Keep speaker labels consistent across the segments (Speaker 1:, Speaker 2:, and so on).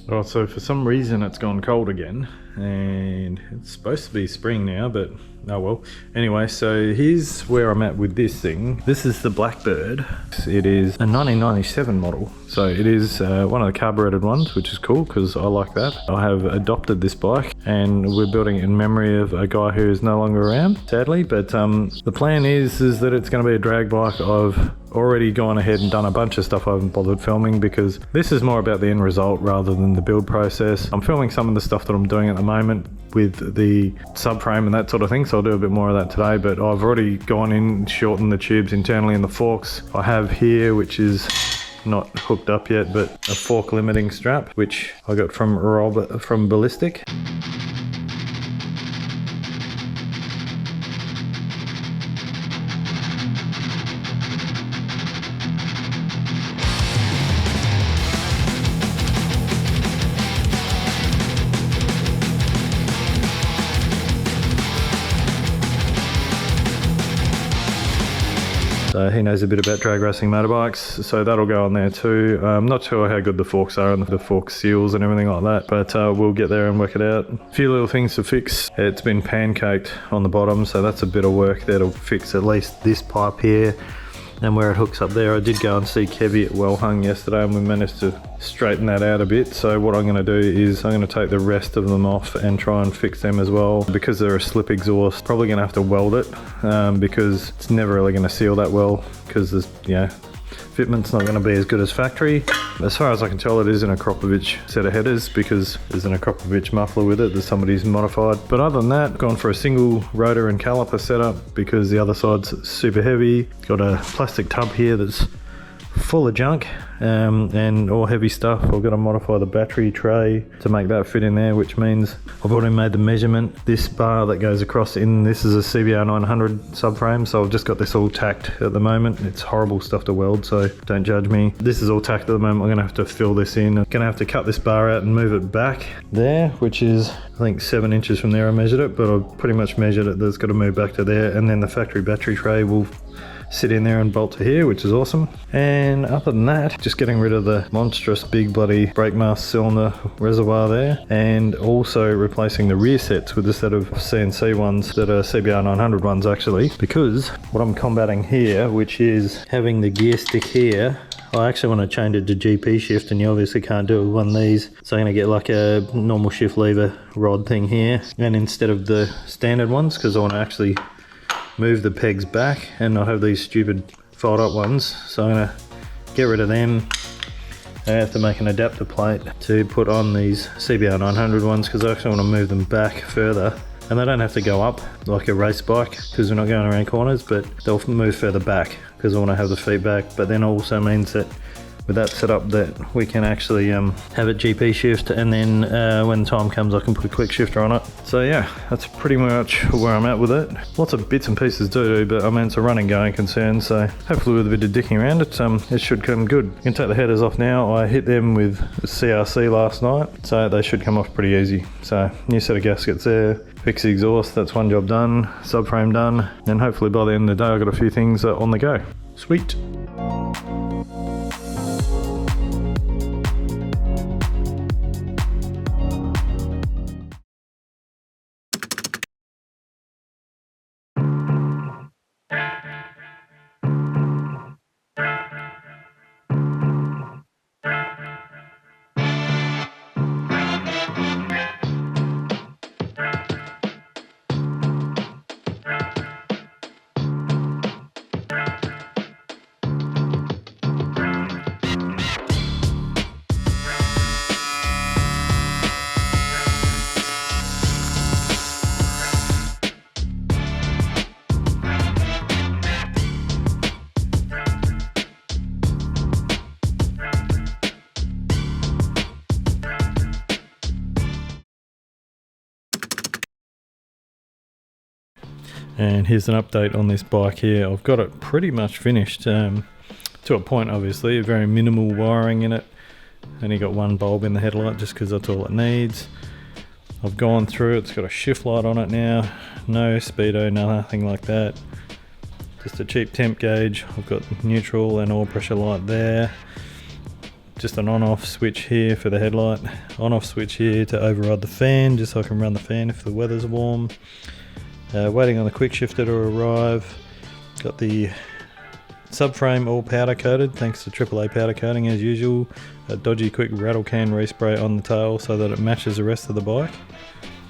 Speaker 1: Oh, so for some reason it's gone cold again, and it's supposed to be spring now, but oh well. Anyway, so here's where I'm at with this thing. This is the Blackbird. It is a 1997 model, so it is one of the carbureted ones, which is cool because I like that. I have adopted this bike and we're building it in memory of a guy who is no longer around, sadly, but the plan is that it's going to be a drag bike. I've already gone ahead and done a bunch of stuff I haven't bothered filming because this is more about the end result rather than the build process. I'm filming some of the stuff that I'm doing at the moment with the subframe and that sort of thing, so I'll do a bit more of that today, but I've already gone in, shortened the tubes internally in the forks. I have here, which is not hooked up yet, but a fork limiting strap, which I got from Rob from Ballistic. So he knows a bit about drag racing motorbikes, so that'll go on there too. I'm not sure how good the forks are and the fork seals and everything like that, but we'll get there and work it out. A few little things to fix. It's been pancaked on the bottom, so that's a bit of work there to fix at least this pipe here. And where it hooks up there, I did go and see Kevy at Wellhung yesterday and we managed to straighten that out a bit. So what I'm going to do is I'm going to take the rest of them off and try and fix them as well. Because they're a slip exhaust, probably going to have to weld it because it's never really going to seal that well because there's, fitment's not going to be as good as factory. As far as I can tell, it is an Akropovich set of headers because there's an Akropovich muffler with it that somebody's modified. But other than that, gone for a single rotor and caliper setup because the other side's super heavy. Got a plastic tub here that's full of junk and all heavy stuff. I've got to modify the battery tray to make that fit in there, which means I've already made the measurement. This bar that goes across in this is a CBR1100 subframe, so I've just got this all tacked at the moment. It's horrible stuff to weld, so don't judge me. This is all tacked at the moment. I'm gonna have to fill this in. I'm gonna have to cut this bar out and move it back there, which is I think 7 inches from there I measured it, but I've pretty much measured it. That's got to move back to there, and then the factory battery tray will sit in there and bolt to here, which is awesome. And other than that, just getting rid of the monstrous big bloody brake mask cylinder reservoir there, and also replacing the rear sets with a set of CNC ones that are CBR900 ones actually, because what I'm combating here, which is having the gear stick here, I actually want to change it to GP shift, and you obviously can't do it with one of these, so I'm going to get like a normal shift lever rod thing here, and instead of the standard ones, because I want to actually move the pegs back and not have these stupid fold up ones, so I'm going to get rid of them. I have to make an adapter plate to put on these CBR900 ones because I actually want to move them back further, and they don't have to go up like a race bike because we're not going around corners, but they'll move further back because I want to have the feet back. But then also means that with that setup that we can actually have it GP shift, and then when the time comes I can put a quick shifter on it. So yeah, that's pretty much where I'm at with it. Lots of bits and pieces to do, but I mean it's a running going concern, so hopefully with a bit of dicking around it should come good. You can take the headers off now. I hit them with CRC last night, so they should come off pretty easy. So new set of gaskets there, fix the exhaust, that's one job done, subframe done, and hopefully by the end of the day I've got a few things on the go. Sweet. And here's an update on this bike here. I've got it pretty much finished to a point, obviously, very minimal wiring in it. Only got one bulb in the headlight just because that's all it needs. I've gone through, it's got a shift light on it now, no speedo, nothing like that. Just a cheap temp gauge. I've got neutral and oil pressure light there. just an on-off switch here for the headlight, on-off switch here to override the fan, just so I can run the fan if the weather's warm. Waiting on the quick shifter to arrive. Got the subframe all powder coated, thanks to AAA powder coating as usual. A dodgy quick rattle can respray on the tail so that it matches the rest of the bike.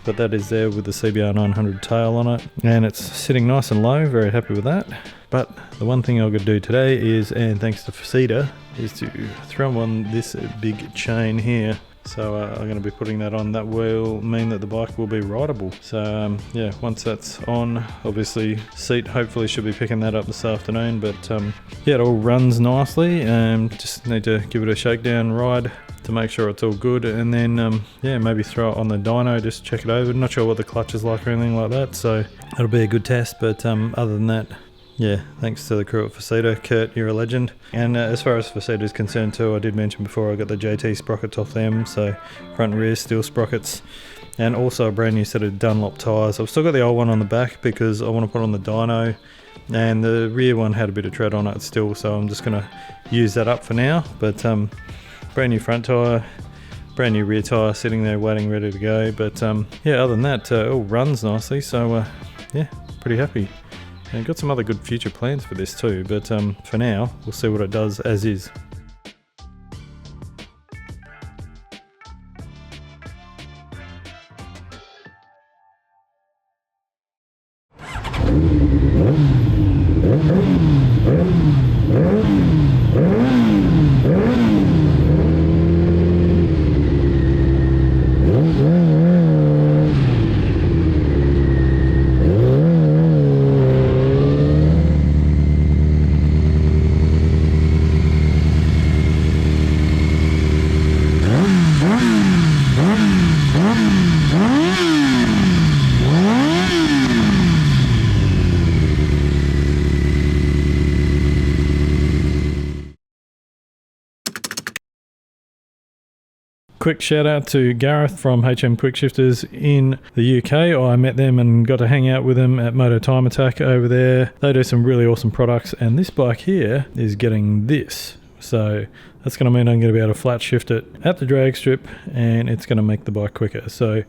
Speaker 1: But that is there with the CBR900 tail on it, and it's sitting nice and low, very happy with that. But the one thing I've got to do today is, and thanks to Faceta, is to throw on this big chain here. So I'm going to be putting that on. That will mean that the bike will be rideable. So yeah, once that's on, obviously seat hopefully should be picking that up this afternoon. But yeah, it all runs nicely. Just need to give it a shakedown ride to make sure it's all good, and then yeah, maybe throw it on the dyno, just check it over. Not sure what the clutch is like or anything like that, so it'll be a good test. But other than that, yeah, thanks to the crew at Faceta. Kurt, you're a legend. And as far as Faceta is concerned too, I did mention before I got the JT sprockets off them, so front and rear steel sprockets, and also a brand new set of Dunlop tyres. I've still got the old one on the back because I want to put on the dyno, and the rear one had a bit of tread on it still, so I'm just going to use that up for now. But brand new front tyre, brand new rear tyre sitting there waiting ready to go. But yeah, other than that, it all runs nicely, so yeah, pretty happy. And got some other good future plans for this too, but for now, we'll see what it does as is. Quick shout out to Gareth from HM Quick Shifters in the UK. I met them and got to hang out with them at Moto Time Attack over there. They do some really awesome products, and this bike here is getting this. So that's going to mean I'm going to be able to flat shift it at the drag strip, and it's going to make the bike quicker. So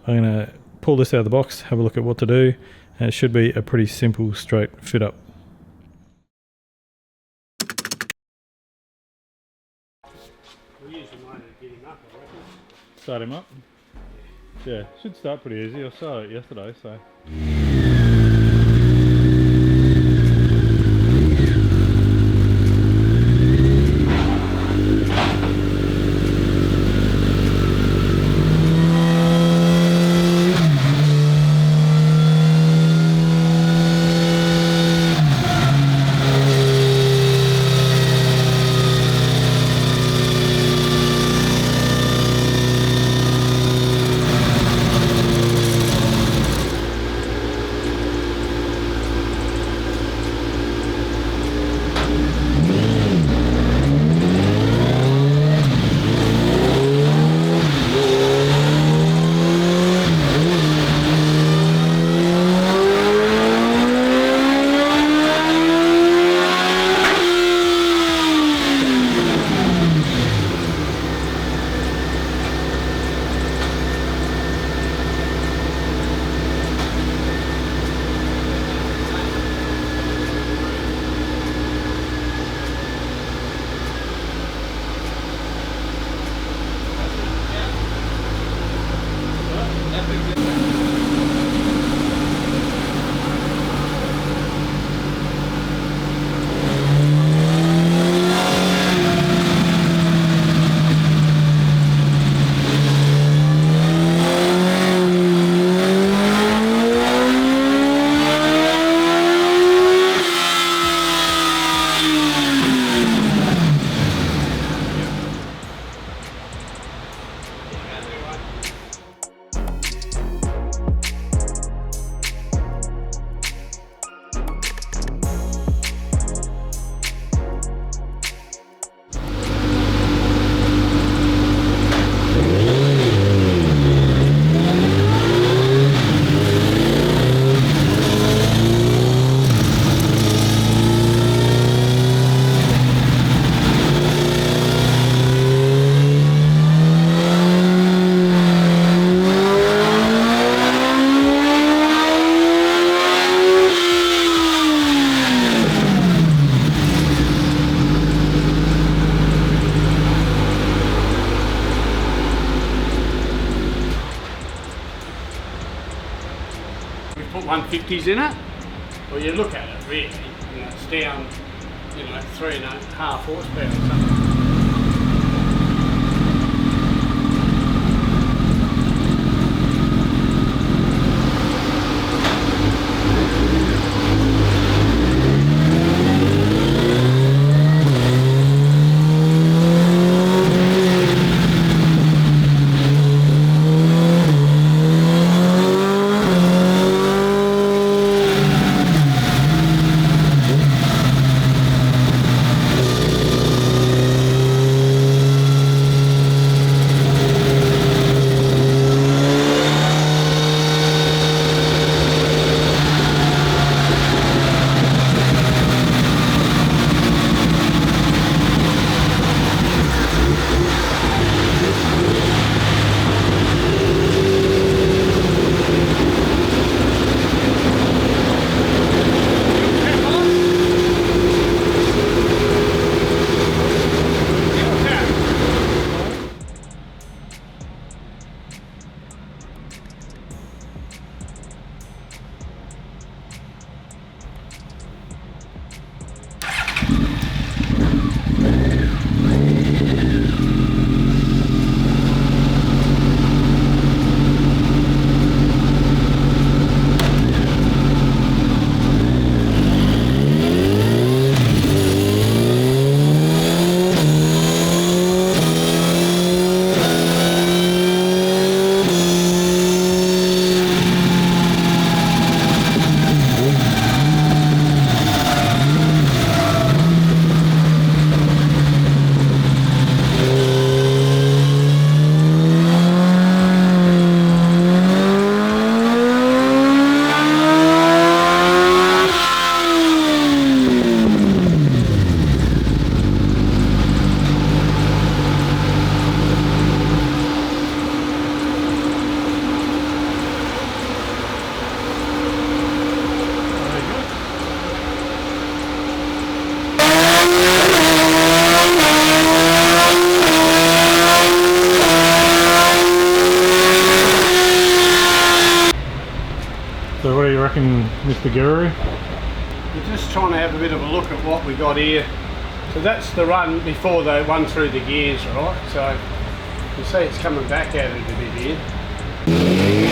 Speaker 1: I'm going to pull this out of the box, have a look at what to do, and it should be a pretty simple straight fit up. Start him up? Yeah, should start pretty easy. I saw it yesterday, so.
Speaker 2: 150s in it. Well, you look at it really, you know, it's down, you know, 3.5 horsepower or something.
Speaker 1: So what do you reckon, Mr. Guru?
Speaker 2: We're just trying to have a bit of a look at what we got here. So that's the run before they run through the gears, right? So you see it's coming back at it a bit here.